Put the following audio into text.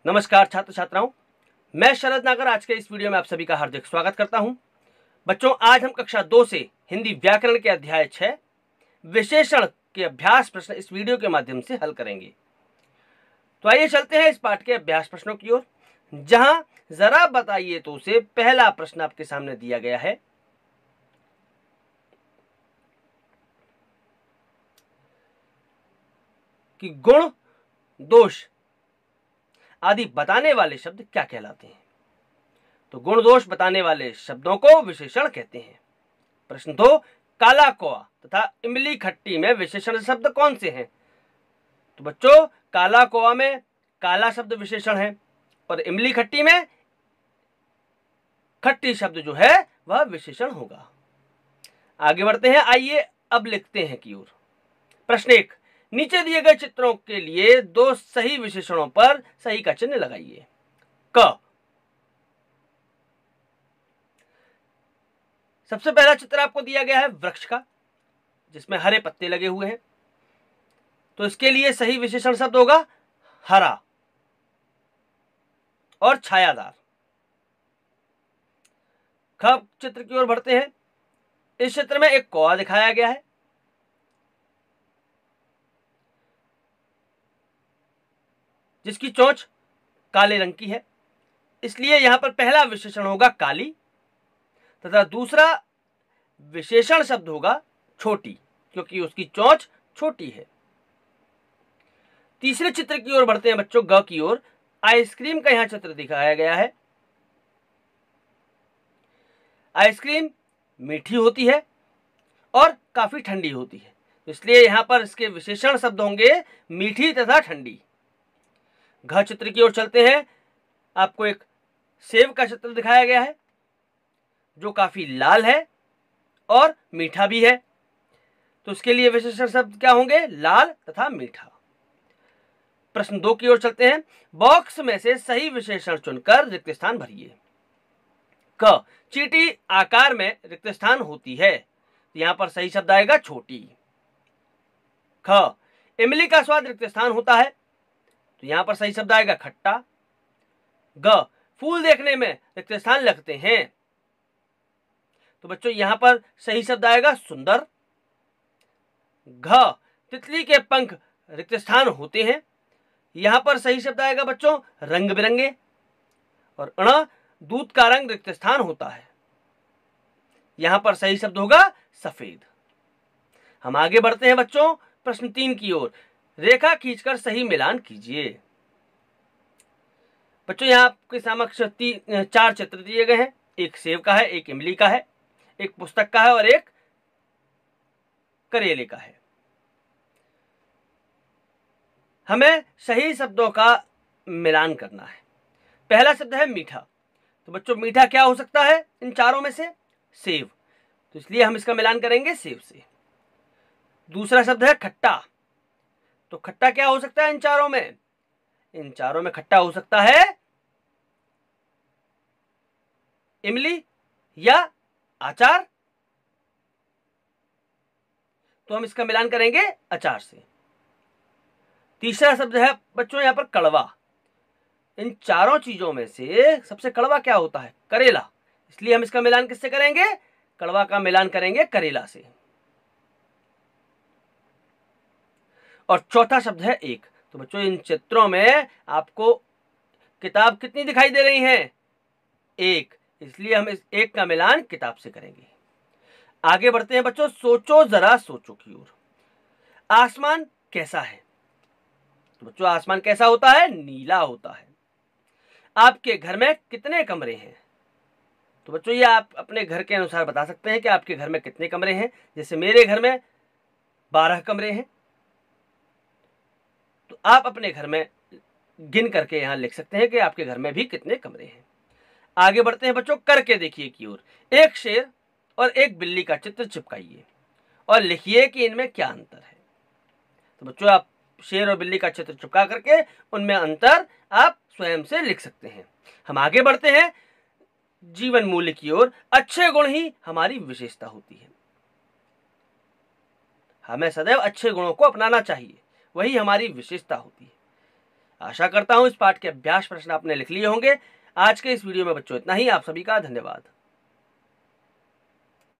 नमस्कार छात्र छात्राओं, मैं शरद नागर आज के इस वीडियो में आप सभी का हार्दिक स्वागत करता हूं। बच्चों, आज हम कक्षा 2 से हिंदी व्याकरण के अध्याय 6 विशेषण के अभ्यास प्रश्न इस वीडियो के माध्यम से हल करेंगे। तो आइए चलते हैं इस पाठ के अभ्यास प्रश्नों की ओर, जहां जरा बताइए तो से पहला प्रश्न आपके सामने दिया गया है। कि गुण, दोष आदि बताने वाले शब्द क्या कहलाते हैं। तो गुण दोष बताने वाले शब्दों को विशेषण कहते हैं। प्रश्न 2, काला कौआ तथा इमली खट्टी में विशेषण शब्द कौन से हैं। तो बच्चों, काला कौआ में काला शब्द विशेषण है और इमली खट्टी में खट्टी शब्द जो है वह विशेषण होगा। आगे बढ़ते हैं, आइए अब लिखते हैं की ओर। प्रश्न 1, नीचे दिए गए चित्रों के लिए दो सही विशेषणों पर सही का चिन्ह लगाइए। क, सबसे पहला चित्र आपको दिया गया है वृक्ष का, जिसमें हरे पत्ते लगे हुए हैं, तो इसके लिए सही विशेषण शब्द होगा हरा और छायादार। ख चित्र की ओर बढ़ते हैं। इस चित्र में एक कौआ दिखाया गया है, जिसकी चोंच काले रंग की है, इसलिए यहां पर पहला विशेषण होगा काली तथा दूसरा विशेषण शब्द होगा छोटी, क्योंकि उसकी चोंच छोटी है। तीसरे चित्र की ओर बढ़ते हैं बच्चों, ग की ओर। आइसक्रीम का यहां चित्र दिखाया गया है। आइसक्रीम मीठी होती है और काफी ठंडी होती है, इसलिए यहां पर इसके विशेषण शब्द होंगे मीठी तथा ठंडी। घ चित्र की ओर चलते हैं। आपको एक सेब का चित्र दिखाया गया है, जो काफी लाल है और मीठा भी है, तो इसके लिए विशेषण शब्द क्या होंगे, लाल तथा मीठा। प्रश्न 2 की ओर चलते हैं। बॉक्स में से सही विशेषण चुनकर रिक्त स्थान भरिए। क, चींटी आकार में रिक्त स्थान होती है, यहां पर सही शब्द आएगा छोटी। ख, इमली का स्वाद रिक्त स्थान होता है, तो यहां पर सही शब्द आएगा खट्टा। ग, फूल देखने में रिक्त स्थान लगते हैं, तो बच्चों यहां पर सही शब्द आएगा सुंदर। घ, तितली के पंख रिक्त स्थान होते हैं, यहां पर सही शब्द आएगा बच्चों रंग बिरंगे। और अण, दूध का रंग रिक्त स्थान होता है, यहां पर सही शब्द होगा सफेद। हम आगे बढ़ते हैं बच्चों प्रश्न 3 की ओर। रेखा खींचकर सही मिलान कीजिए। बच्चों, यहां आपके समक्ष 4 चित्र दिए गए हैं। एक सेब का है, एक इमली का है, एक पुस्तक का है और एक करेले का है। हमें सही शब्दों का मिलान करना है। पहला शब्द है मीठा, तो बच्चों मीठा क्या हो सकता है इन चारों में से, सेब, तो इसलिए हम इसका मिलान करेंगे सेब से। दूसरा शब्द है खट्टा, तो खट्टा क्या हो सकता है इन चारों में, इन चारों में खट्टा हो सकता है इमली या अचार, तो हम इसका मिलान करेंगे अचार से। तीसरा शब्द है बच्चों यहां पर कड़वा, इन चारों चीजों में से सबसे कड़वा क्या होता है, करेला, इसलिए हम इसका मिलान किससे करेंगे, कड़वा का मिलान करेंगे करेला से। और चौथा शब्द है एक, तो बच्चों इन चित्रों में आपको किताब कितनी दिखाई दे रही हैं, एक, इसलिए हम इस एक का मिलान किताब से करेंगे। आगे बढ़ते हैं बच्चों, सोचो जरा सोचो की ओर। आसमान कैसा है, तो बच्चों आसमान कैसा होता है, नीला होता है। आपके घर में कितने कमरे हैं, तो बच्चों ये आप अपने घर के अनुसार बता सकते हैं कि आपके घर में कितने कमरे हैं। जैसे मेरे घर में 12 कमरे हैं, तो आप अपने घर में गिन करके यहां लिख सकते हैं कि आपके घर में भी कितने कमरे हैं। आगे बढ़ते हैं बच्चों, करके देखिए की ओर। एक शेर और एक बिल्ली का चित्र चिपकाइए और लिखिए कि इनमें क्या अंतर है। तो बच्चों आप शेर और बिल्ली का चित्र चिपका करके उनमें अंतर आप स्वयं से लिख सकते हैं। हम आगे बढ़ते हैं जीवन मूल्य की ओर। अच्छे गुण ही हमारी विशेषता होती है, हमें सदैव अच्छे गुणों को अपनाना चाहिए, वही हमारी विशेषता होती है। आशा करता हूं इस पाठ के अभ्यास प्रश्न आपने लिख लिए होंगे। आज के इस वीडियो में बच्चों इतना ही। आप सभी का धन्यवाद।